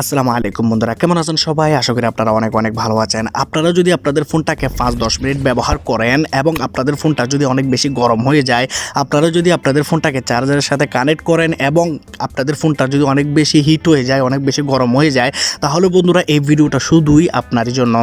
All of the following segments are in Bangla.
আসসালামু আলাইকুম বন্ধুরা, কেমন আছেন সবাই? আশা করি আপনারা অনেক অনেক ভালো আছেন। আপনারা যদি আপনাদের ফোনটাকে 5-10 মিনিট ব্যবহার করেন এবং আপনাদের ফোনটা যদি অনেক বেশি গরম হয়ে যায়, আপনারা যদি আপনাদের ফোনটাকে চার্জারের সাথে কানেক্ট করেন এবং আপনাদের ফোনটা যদি অনেক বেশি হিট হয়ে যায়, অনেক বেশি গরম হয়ে যায়, তাহলে বন্ধুরা এই ভিডিওটা শুধুই আপনার জন্য।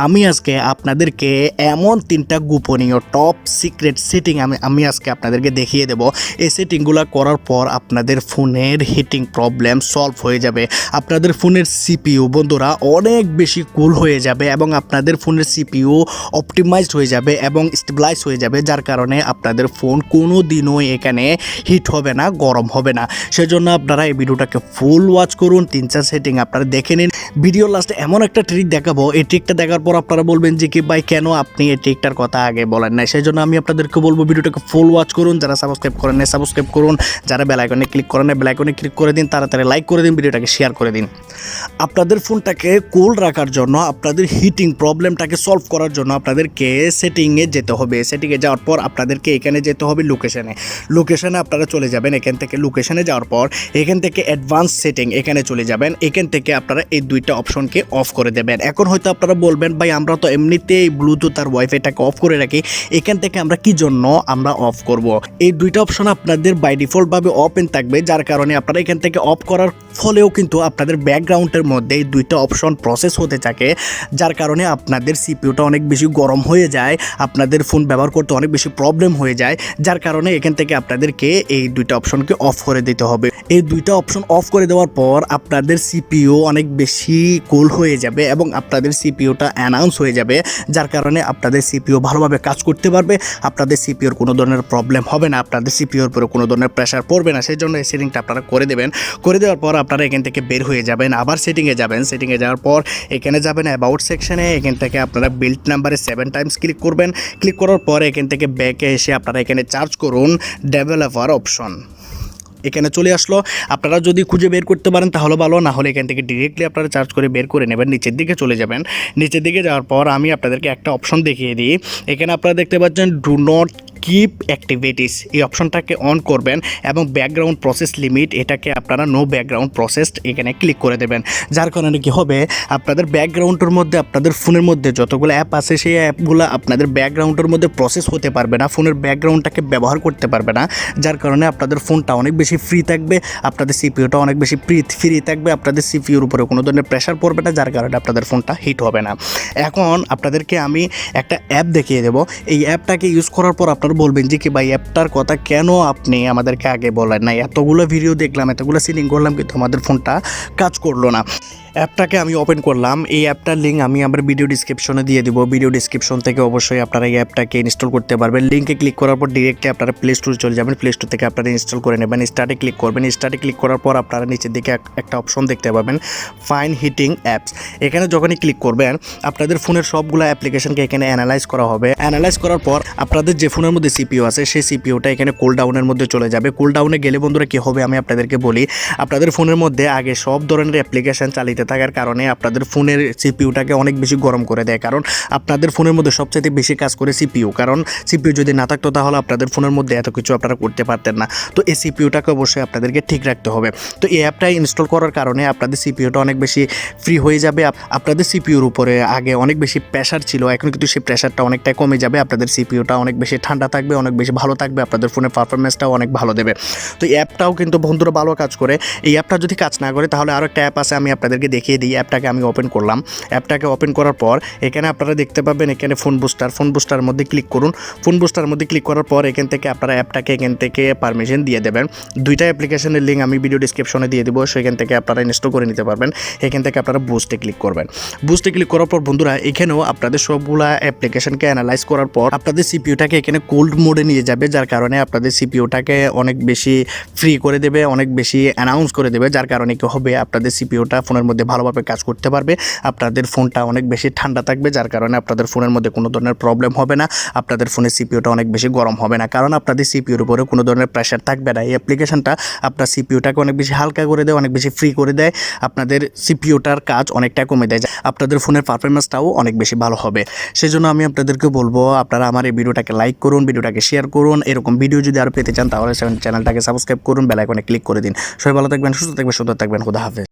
আমি আজকে আপনাদেরকে এমন 3টা গোপনীয় টপ সিক্রেট সেটিং আমি আজকে আপনাদেরকে দেখিয়ে দেব। এই সেটিংগুলো করার পর আপনাদের ফোনের হিটিং প্রবলেম সলভ হয়ে যাবে। আপনাদের ফোনের সিপিইউ বন্ধুরা অনেক বেশি কুল হয়ে যাবে এবং আপনাদের ফোনের সিপিইউ অপটিমাইজড হয়ে যাবে এবং স্টেবিলাইজ হয়ে যাবে, যার কারণে আপনাদের ফোন কোনো দিনও এখানে হিট হবে না, গরম হবে না। সেজন্য আপনারা এই ভিডিওটাকে ফুল ওয়াচ করুন। 3-4 সেটিং আপনারা দেখে নিন। ভিডিও লাস্টে এমন একটা ট্রিক দেখাবো, এই ট্রিকটা দেখার পর আপনারা বলবেন যে কি ভাই কেন আপনি এই ট্রিকটার কথা আগে বলেন না। সেই জন্য আমি আপনাদেরকে বলবো ভিডিওটাকে ফুল ওয়াচ করুন। যারা সাবস্ক্রাইব করেন না সাবস্ক্রাইব করুন, যারা বেল আইকনে ক্লিক করেন না বেল আইকনে ক্লিক করে দিন, তাড়াতাড়ি লাইক করে দিন, ভিডিওটাকে শেয়ার করে দিন। আপনাদের ফোনটাকে কুল রাখার জন্য, আপনাদের হিটিং প্রবলেমটাকে সলভ করার জন্য আপনাদেরকে সেটিংয়ে যেতে হবে। সেটিংয়ে যাওয়ার পর আপনাদেরকে এখানে যেতে হবে লোকেশনে আপনারা চলে যাবেন। এখান থেকে লোকেশনে যাওয়ার পর এখান থেকে অ্যাডভান্স সেটিং এখানে চলে যাবেন। এখান থেকে আপনারা এই 2টা অপশনকে অফ করে দেবেন। এখন হয়তো আপনারা বলবেন ভাই আমরা তো এমনিতেই ব্লুটুথ আর ওয়াইফাইটাকে অফ করে রাখি, এখান থেকে আমরা কি জন্য আমরা অফ করব? এই 2টা অপশন আপনাদের বাই ডিফল্টভাবে ওপেন থাকবে, যার কারণে আপনারা এখান থেকে অফ করার ফলেও কিন্তু আপনাদের ব্যাকগ্রাউন্ডের মধ্যে এই 2টা অপশন প্রসেস হতে থাকে, যার কারণে আপনাদের সিপিইউটা অনেক বেশি গরম হয়ে যায়, আপনাদের ফোন ব্যবহার করতে অনেক বেশি প্রবলেম হয়ে যায়, যার কারণে এখান থেকে আপনাদেরকে এই 2টা অপশনকে অফ করে দিতে হবে। এই 2টা অপশন অফ করে দেওয়ার পর আপনাদের সিপিইউ অনেক বেশি কুল হয়ে যাবে এবং আপনাদের সিপিইউটা অ্যানাউন্স হয়ে যাবে, যার কারণে আপনাদের সিপিইউ ভালোভাবে কাজ করতে পারবে। আপনাদের সিপিইউর কোনো ধরনের প্রবলেম হবে না, আপনাদের সিপিইউর উপরে কোনো ধরনের প্রেশার পড়বে না। সেই জন্য এই সেটিংটা আপনারা করে দেবেন। করে দেওয়ার পর আপনারা এখান থেকে বের হয়ে যাবেন, আবার সেটিংয়ে যাবেন। সেটিংয়ে যাওয়ার পর এখানে যাবেন অ্যাবাউট সেকশনে। এখান থেকে আপনারা বিল্ড নাম্বারে 7 টাইমস ক্লিক করবেন। ক্লিক করার পর এখান থেকে ব্যাকে এসে আপনারা এখানে চার্জ করুন ডেভেলপার অপশন। এখানে চলে আসলো। আপনারা যদি খুঁজে বের করতে পারেন তাহলে ভালো, না হলে এখান থেকে ডিরেক্টলি আপনারা চার্জ করে বের করে নেবেন। নিচের দিকে চলে যাবেন। নিচের দিকে যাওয়ার পর আমি আপনাদেরকে একটা অপশন দেখিয়ে দিই। এখানে আপনারা দেখতে পাচ্ছেন ডু নট কিপ অ্যাক্টিভিটিস, এই অপশনটাকে অন করবেন এবং ব্যাকগ্রাউন্ড প্রসেস লিমিট এটাকে আপনারা নো ব্যাকগ্রাউন্ড প্রসেসড এখানে ক্লিক করে দেবেন। যার কারণে কি হবে, আপনাদের ব্যাকগ্রাউন্ডের মধ্যে আপনাদের ফোনের মধ্যে যতগুলো অ্যাপ আছে সেই অ্যাপগুলো আপনাদের ব্যাকগ্রাউন্ডের মধ্যে প্রসেস হতে পারবে না, ফোনের ব্যাকগ্রাউন্ডটাকে ব্যবহার করতে পারবে না, যার কারণে আপনাদের ফোনটা অনেক বেশি ফ্রি থাকবে, আপনাদের সিপিইউটা অনেক বেশি ফ্রি থাকবে, আপনাদের সিপিইউর উপরে কোনো ধরনের প্রেশার পড়বে না, যার কারণে আপনাদের ফোনটা হিট হবে না। এখন আপনাদেরকে আমি একটা অ্যাপ দেখিয়ে দেবো। এই অ্যাপটাকে ইউজ করার পর আপনারা বলবেন যে কি ভাই অ্যাপটার কথা কেন আপনি আমাদেরকে আগে বলেন না, এতগুলো ভিডিও দেখলাম, এতগুলো সেটিং করলাম, কিন্তু আমাদের ফোনটা কাজ করলো না। অ্যাপটাকে আমি ওপেন করলাম। এই অ্যাপটার লিঙ্ক আমি আমার ভিডিও ডিসক্রিপশনে দিয়ে দেবো। ভিডিও ডিসক্রিপশন থেকে অবশ্যই আপনারা এই অ্যাপটাকে ইনস্টল করতে পারবেন। লিঙ্কে ক্লিক করার পর ডিরেক্টলি আপনারা প্লে স্টোরে চলে যাবেন। প্লে স্টোর থেকে আপনারা ইনস্টল করে নেবেন। স্টার্টে ক্লিক করবেন। স্টার্টে ক্লিক করার পর আপনারা নিচের দিকে একটা অপশন দেখতে পাবেন ফাইন হিটিং অ্যাপস। এখানে যখনই ক্লিক করবেন আপনাদের ফোনের সবগুলো অ্যাপ্লিকেশনকে এখানে অ্যানালাইজ করা হবে। অ্যানালাইজ করার পর আপনাদের যে ফোনের মধ্যে সিপিইউ আছে সেই সিপিইউটা এখানে কুল ডাউনের মধ্যে চলে যাবে। কুল ডাউনে গেলে বন্ধুরা কী হবে আমি আপনাদেরকে বলি, আপনাদের ফোনের মধ্যে আগে সব ধরনের অ্যাপ্লিকেশন চালিতে থাকার কারণে আপনাদের ফোনের সিপিইউটাকে অনেক বেশি গরম করে দেয়, কারণ আপনাদের ফোনের মধ্যে সবচেয়ে বেশি কাজ করে সিপিইউ। কারণ সিপিইউ যদি না থাকতো তাহলে আপনাদের ফোনের মধ্যে এত কিছু আপনারা করতে পারতেন না। তো এই সিপিইউটাকে অবশ্যই আপনাদেরকে ঠিক রাখতে হবে। তো এই অ্যাপটা ইনস্টল করার কারণে আপনাদের সিপিইউটা অনেক বেশি ফ্রি হয়ে যাবে। আপনাদের সিপিইউর উপরে আগে অনেক বেশি প্রেশার ছিল, এখন কিন্তু সেই প্রেশারটা অনেকটাই কমে যাবে। আপনাদের সিপিইউটা অনেক বেশি ঠান্ডা থাকবে, অনেক বেশি ভালো থাকবে, আপনাদের ফোনের পারফরমেন্সটাও অনেক ভালো দেবে। তো এই অ্যাপটাও কিন্তু বন্ধুরা ভালো কাজ করে। এই অ্যাপটা যদি কাজ না করে তাহলে আরও একটা অ্যাপ আছে, আমি আপনাদেরকে দেখিয়ে দিই। অ্যাপটাকে আমি ওপেন করলাম। অ্যাপটাকে ওপেন করার পর এখানে আপনারা দেখতে পাবেন এখানে ফোন বুস্টার মধ্যে ক্লিক করুন। ফোন বুস্টার মধ্যে ক্লিক করার পর এখান থেকে আপনারা অ্যাপটাকে এখান থেকে পারমিশন দিয়ে দেবেন। 2টা অ্যাপ্লিকেশনের লিঙ্ক আমি ভিডিও ডিসক্রিপশনে দিয়ে দেবো, সেখান থেকে আপনারা ইনস্টল করে নিতে পারবেন। এখান থেকে আপনারা বুস্টে ক্লিক করবেন। বুস্টে ক্লিক করার পর বন্ধুরা এখানেও আপনাদের সবগুলা অ্যাপ্লিকেশনকে অ্যানালাইজ করার পর আপনাদের সিপিইউটাকে এখানে কোল্ড মোডে নিয়ে যাবে, যার কারণে আপনাদের সিপিইউটাকে অনেক বেশি ফ্রি করে দেবে, অনেক বেশি অ্যানাউন্স করে দেবে, যার কারণে কি হবে আপনাদের সিপিইউটা ফোনের মধ্যে ভালোভাবে কাজ করতে পারবে, আপনাদের ফোনটা অনেক বেশি ঠান্ডা থাকবে, যার কারণে আপনাদের ফোনের মধ্যে কোনো ধরনের প্রবলেম হবে না, আপনাদের ফোনের সিপিইউটা অনেক বেশি গরম হবে না, কারণ আপনাদের সিপিইউর উপরে কোনো ধরনের প্রেশার থাকবে না। এই অ্যাপ্লিকেশনটা আপনার সিপিইউটাকে অনেক বেশি হালকা করে দেয়, অনেক বেশি ফ্রি করে দেয়, আপনাদের সিপিইউটার কাজ অনেকটা কমে দেয়, আপনাদের ফোনের পারফরমেন্সটাও অনেক বেশি ভালো হবে। সেজন্য আমি আপনাদেরকে বলবো আপনারা আমার এই ভিডিওটাকে লাইক করুন, ভিডিওটাকে শেয়ার করুন। এরকম ভিডিও যদি আরও পেতে চান তাহলে চ্যানেলটাকে সাবস্ক্রাইব করুন, বেল আইকনে ক্লিক করে দিন। সবাই ভালো থাকবেন, সুস্থ থাকবেন, সুন্দর থাকবেন। খোদা হাফেজ।